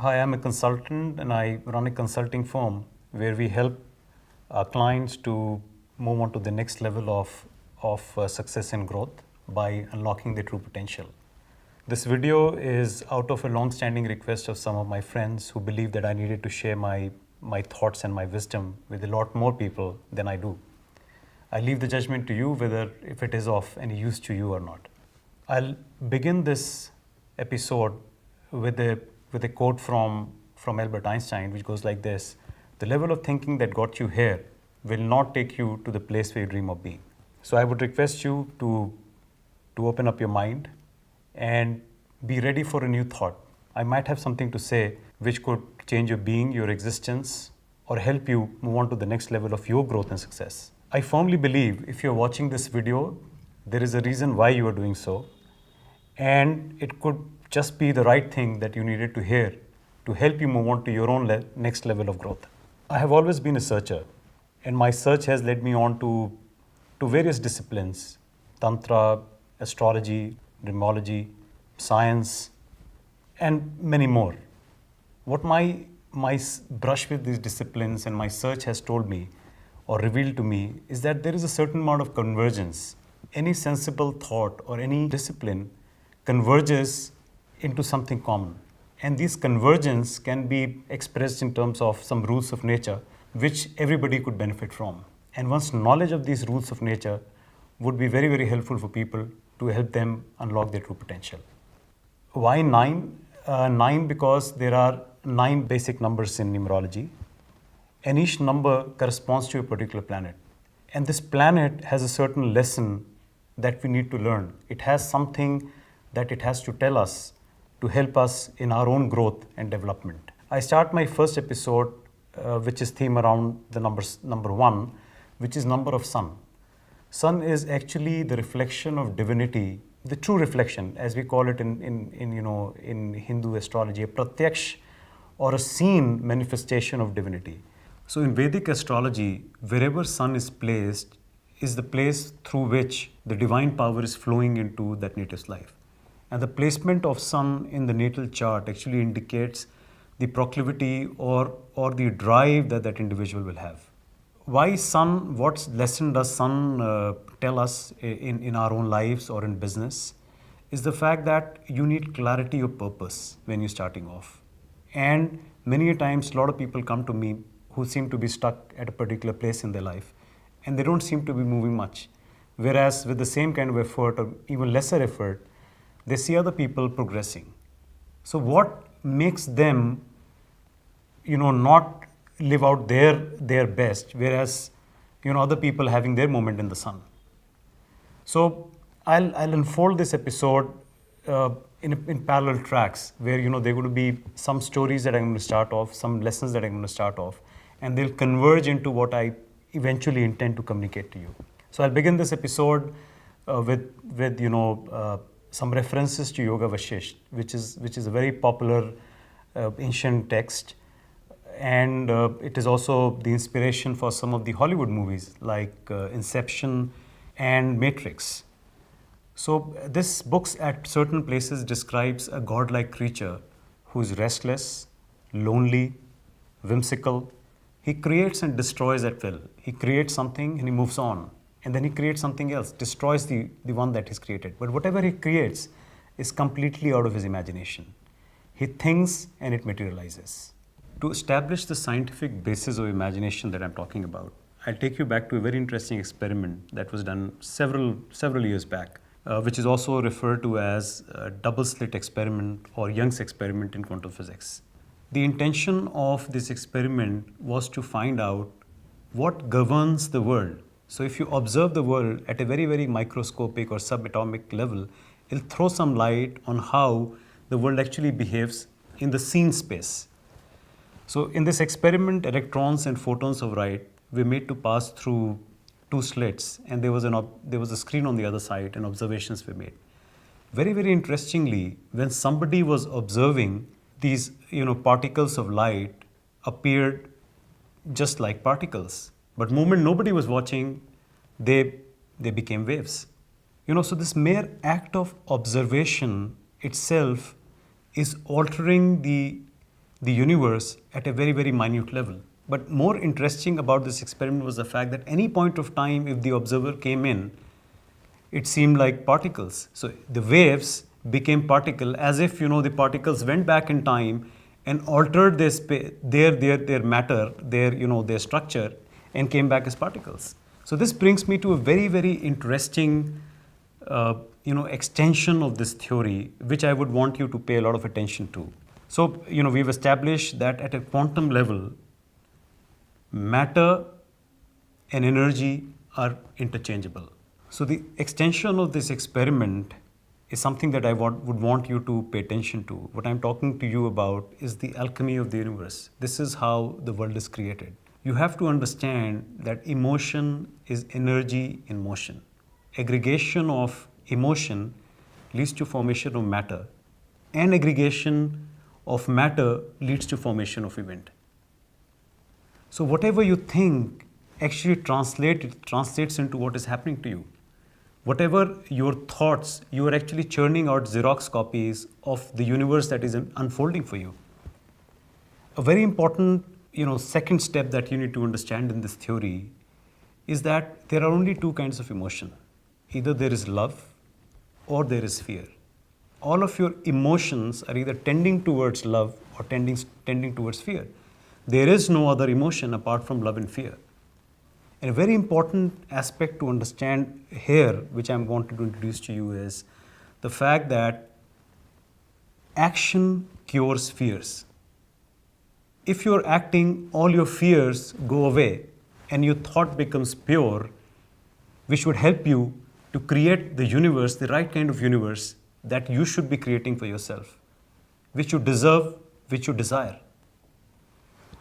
Hi, I'm a consultant and I run a consulting firm where we help our clients to move on to the next level of success and growth by unlocking their true potential. This video is out of a long-standing request of some of my friends who believe that I needed to share my thoughts and my wisdom with a lot more people than I do. I leave the judgment to you whether if it is of any use to you or not. I'll begin this episode with a quote from Albert Einstein, which goes like this: "The level of thinking that got you here will not take you to the place where you dream of being." So I would request you to open up your mind and be ready for a new thought. I might have something to say which could change your being, your existence, or help you move on to the next level of your growth and success. I firmly believe if you're watching this video, there is a reason why you are doing so, and it could just be the right thing that you needed to hear to help you move on to your own next level of growth. I have always been a searcher, and my search has led me on to various disciplines: Tantra, astrology, numerology, science, and many more. What my brush with these disciplines and my search has told me or revealed to me is that there is a certain amount of convergence. Any sensible thought or any discipline converges into something common. And this convergence can be expressed in terms of some rules of nature which everybody could benefit from. And one's knowledge of these rules of nature would be very, very helpful for people to help them unlock their true potential. Why 9? 9 because there are 9 basic numbers in numerology, and each number corresponds to a particular planet. And this planet has a certain lesson that we need to learn. It has something that it has to tell us to help us in our own growth and development. I start my first episode, which is themed around the number 1, which is number of sun. Sun is actually the reflection of divinity, the true reflection, as we call it in Hindu astrology, a pratyaksh or a seen manifestation of divinity. So in Vedic astrology, wherever sun is placed is the place through which the divine power is flowing into that native's life. And the placement of sun in the natal chart actually indicates the proclivity or the drive that that individual will have. Why sun? What lesson does sun tell us in our own lives or in business? Is the fact that you need clarity of purpose when you're starting off. And many a times, a lot of people come to me who seem to be stuck at a particular place in their life, and they don't seem to be moving much. Whereas with the same kind of effort or even lesser effort, they see other people progressing. So what makes them, not live out their best, whereas, other people having their moment in the sun? So I'll unfold this episode in parallel tracks where, there are going to be some stories that I'm going to start off, some lessons that I'm going to start off, and they'll converge into what I eventually intend to communicate to you. So I'll begin this episode with some references to Yoga Vashisht, which is a very popular ancient text, and it is also the inspiration for some of the Hollywood movies like Inception and Matrix. So this book at certain places describes a godlike creature who's restless, lonely, whimsical. He creates and destroys at will. He creates something and he moves on. And then he creates something else, destroys the one that he's created. But whatever he creates is completely out of his imagination. He thinks and it materializes. To establish the scientific basis of imagination that I'm talking about, I'll take you back to a very interesting experiment that was done several years back, which is also referred to as a double slit experiment or Young's experiment in quantum physics. The intention of this experiment was to find out what governs the world. So if you observe the world at a very, very microscopic or subatomic level, it'll throw some light on how the world actually behaves in the seen space. So in this experiment, electrons and photons of light were made to pass through 2 slits, and there was a screen on the other side, and observations were made. Very, very interestingly, when somebody was observing, these particles of light appeared just like particles. But the moment nobody was watching, they became waves. So this mere act of observation itself is altering the the universe at a very, very minute level. But more interesting about this experiment was the fact that any point of time, if the observer came in, it seemed like particles. So the waves became particle, as if the particles went back in time and altered their matter, their structure, and came back as particles. So this brings me to a very, very interesting extension of this theory, which I would want you to pay a lot of attention to. So we've established that at a quantum level, matter and energy are interchangeable. So the extension of this experiment is something that I would want you to pay attention to. What I'm talking to you about is the alchemy of the universe. This is how the world is created. You have to understand that emotion is energy in motion. Aggregation of emotion leads to formation of matter, and aggregation of matter leads to formation of event. So whatever you think actually translates into what is happening to you. Whatever your thoughts, you are actually churning out Xerox copies of the universe that is unfolding for you. A very important, second step that you need to understand in this theory is that there are only two kinds of emotion. Either there is love or there is fear. All of your emotions are either tending towards love or tending towards fear. There is no other emotion apart from love and fear. And a very important aspect to understand here, which I'm going to introduce to you, is the fact that action cures fears. If you're acting, all your fears go away and your thought becomes pure, which would help you to create the universe, the right kind of universe that you should be creating for yourself, which you deserve, which you desire.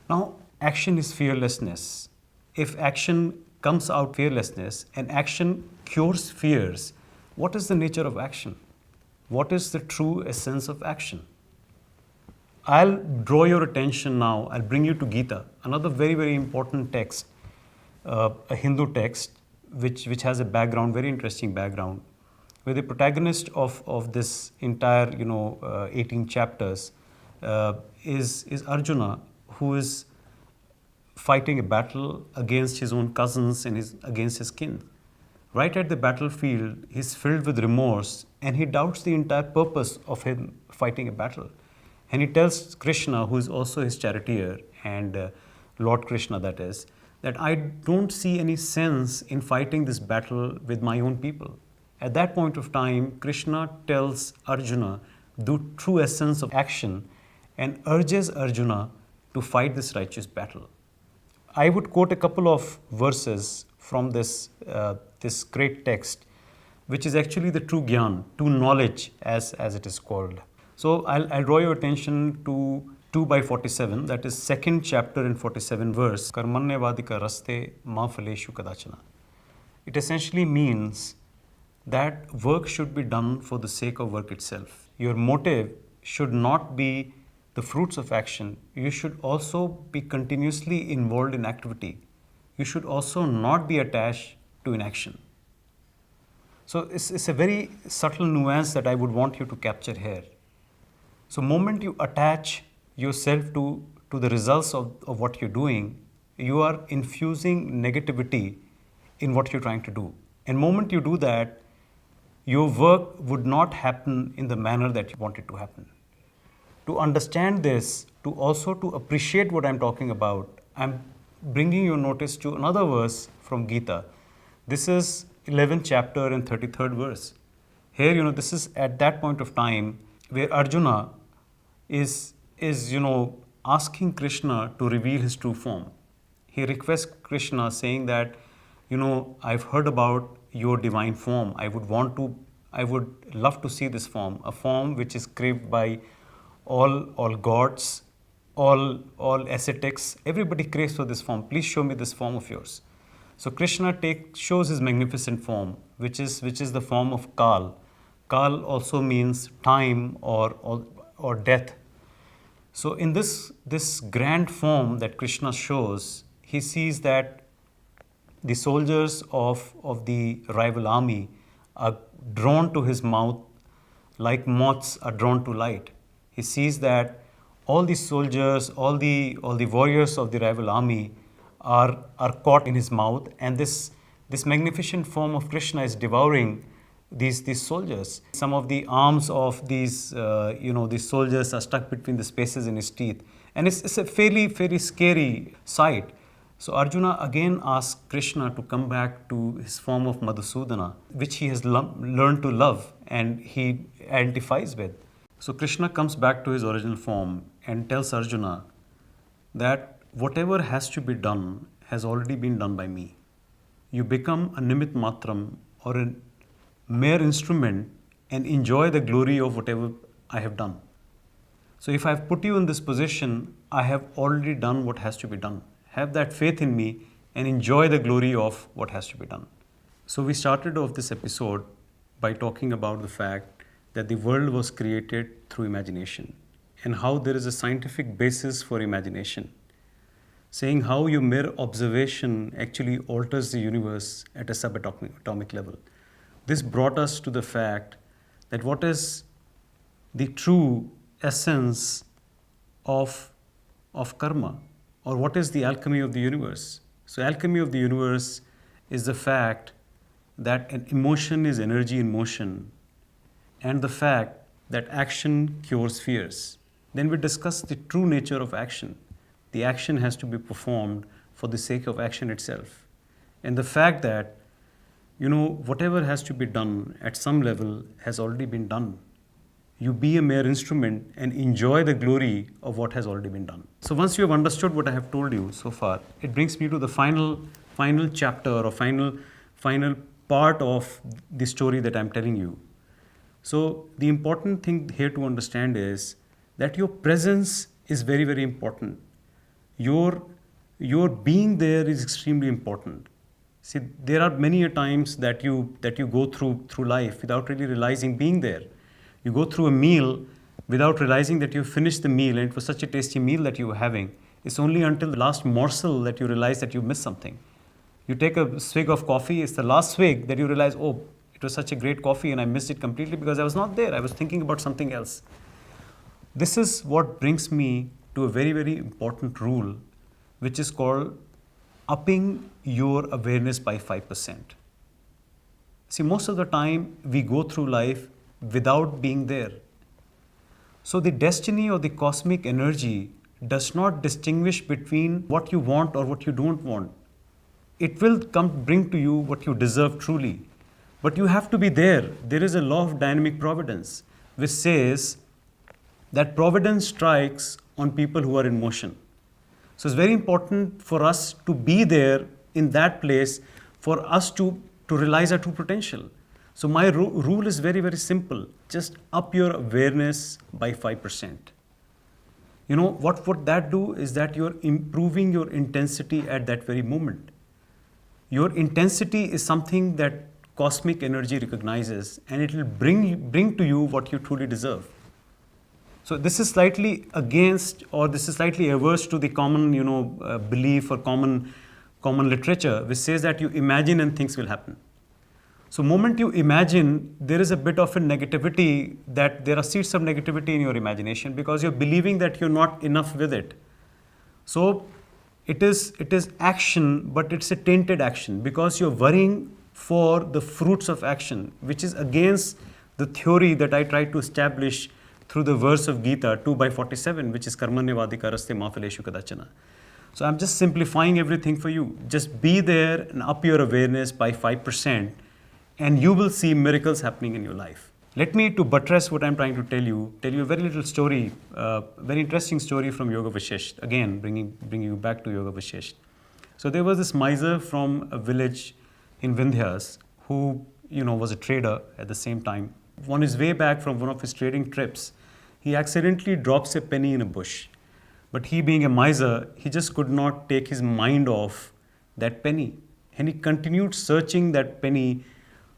Now, action is fearlessness. If action comes out fearlessness and action cures fears, what is the nature of action? What is the true essence of action? I'll draw your attention now, I'll bring you to Gita, another very, very important text, a Hindu text, which has a background, very interesting background, where the protagonist of this entire 18 chapters is Arjuna, who is fighting a battle against his own cousins and against his kin. Right at the battlefield, he's filled with remorse and he doubts the entire purpose of him fighting a battle. And he tells Krishna, who is also his charioteer, and Lord Krishna that is, that I don't see any sense in fighting this battle with my own people. At that point of time, Krishna tells Arjuna the true essence of action and urges Arjuna to fight this righteous battle. I would quote a couple of verses from this great text, which is actually the true gyan, true knowledge as it is called. So I'll draw your attention to 2/47, that is second chapter and 47 verse. Karmanyavadika raste ma phaleshu kadachana. It essentially means that work should be done for the sake of work itself. Your motive should not be the fruits of action. You should also be continuously involved in activity. You should also not be attached to inaction. So it's a very subtle nuance that I would want you to capture here. So moment you attach yourself to the results of what you're doing, you are infusing negativity in what you're trying to do. And moment you do that, your work would not happen in the manner that you want it to happen. To understand this, to appreciate what I'm talking about, I'm bringing your notice to another verse from Gita. This is 11th chapter and 33rd verse. Here, this is at that point of time where Arjuna is asking Krishna to reveal his true form. He requests Krishna saying that, I've heard about your divine form. I would love to see this form, a form which is craved by all gods, all ascetics. Everybody craves for this form. Please show me this form of yours. So Krishna shows his magnificent form, which is the form of Kal. Kal also means time or death. So in this grand form that Krishna shows, he sees that the soldiers of the rival army are drawn to his mouth like moths are drawn to light. He sees that all these soldiers, all the warriors of the rival army are caught in his mouth, and this magnificent form of Krishna is devouring these soldiers. Some of the arms of these soldiers are stuck between the spaces in his teeth, and it's a fairly scary sight. So Arjuna again asks Krishna to come back to his form of Madhusudana, which he has learned to love and he identifies with. So Krishna comes back to his original form and tells Arjuna that whatever has to be done has already been done by me. You become a nimit matram, or a mere instrument, and enjoy the glory of whatever I have done. So if I have put you in this position, I have already done what has to be done. Have that faith in me and enjoy the glory of what has to be done. So we started off this episode by talking about the fact that the world was created through imagination, and how there is a scientific basis for imagination, saying how your mere observation actually alters the universe at a subatomic level. This brought us to the fact that what is the true essence of karma, or what is the alchemy of the universe. So alchemy of the universe is the fact that an emotion is energy in motion, and the fact that action cures fears. Then we discuss the true nature of action. The action has to be performed for the sake of action itself. And the fact that, whatever has to be done at some level has already been done. You be a mere instrument and enjoy the glory of what has already been done. So once you have understood what I have told you so far, it brings me to the final chapter, or final part of the story that I'm telling you. So the important thing here to understand is that your presence is very, very important. Your being there is extremely important. See, there are many a times that you go through life without really realizing being there. You go through a meal without realizing that you finished the meal, and it was such a tasty meal that you were having. It's only until the last morsel that you realize that you missed something. You take a swig of coffee, it's the last swig that you realize, oh, it was such a great coffee and I missed it completely because I was not there. I was thinking about something else. This is what brings me to a very, very important rule, which is called upping your awareness by 5%. See, most of the time we go through life without being there. So the destiny or the cosmic energy does not distinguish between what you want or what you don't want. It will bring to you what you deserve truly. But you have to be there. There is a law of dynamic providence which says that providence strikes on people who are in motion. So it's very important for us to be there in that place for us to realize our true potential. So my rule is very, very simple. Just up your awareness by 5%. What would that do is that you're improving your intensity at that very moment. Your intensity is something that cosmic energy recognizes, and it will bring to you what you truly deserve. So this is slightly against, or this is slightly averse to the common, belief or common literature, which says that you imagine and things will happen. So moment you imagine, there is a bit of a negativity, that there are seeds of negativity in your imagination because you're believing that you're not enough with it. So it is action, but it's a tainted action because you're worrying for the fruits of action, which is against the theory that I tried to establish through the verse of Gita 2/47, which is karmanyavadika raste ma phaleshu kadachana. So I'm just simplifying everything for you. Just be there and up your awareness by 5%, and you will see miracles happening in your life. Let me, to buttress what I'm trying to tell you a very little story, very interesting story from Yoga Vashisht. Again, bringing you back to Yoga Vashisht. So there was this miser from a village in Vindhyas who, was a trader at the same time. On his way back from one of his trading trips, he accidentally drops a penny in a bush. But he, being a miser, he just could not take his mind off that penny. And he continued searching that penny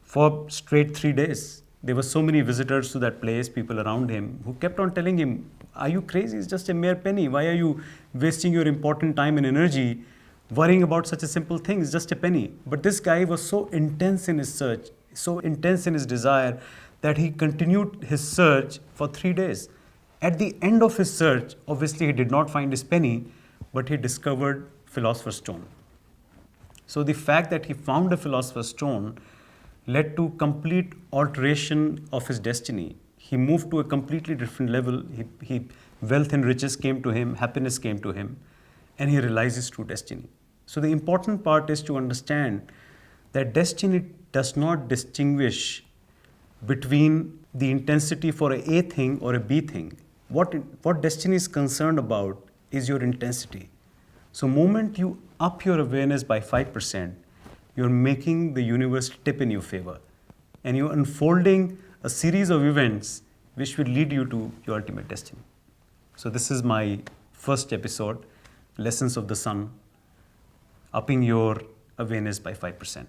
for straight 3 days. There were so many visitors to that place, people around him, who kept on telling him, are you crazy? It's just a mere penny. Why are you wasting your important time and energy worrying about such a simple thing? It's just a penny. But this guy was so intense in his search, so intense in his desire, that he continued his search for 3 days. At the end of his search, obviously he did not find his penny, but he discovered Philosopher's Stone. So the fact that he found a Philosopher's Stone led to complete alteration of his destiny. He moved to a completely different level. Wealth and riches came to him, happiness came to him, and he realized his true destiny. So the important part is to understand that destiny does not distinguish between the intensity for a A thing or a B thing. What destiny is concerned about is your intensity. So moment you up your awareness by 5%, you're making the universe tip in your favor. And you're unfolding a series of events which will lead you to your ultimate destiny. So this is my first episode, Lessons of the Sun, upping your awareness by 5%.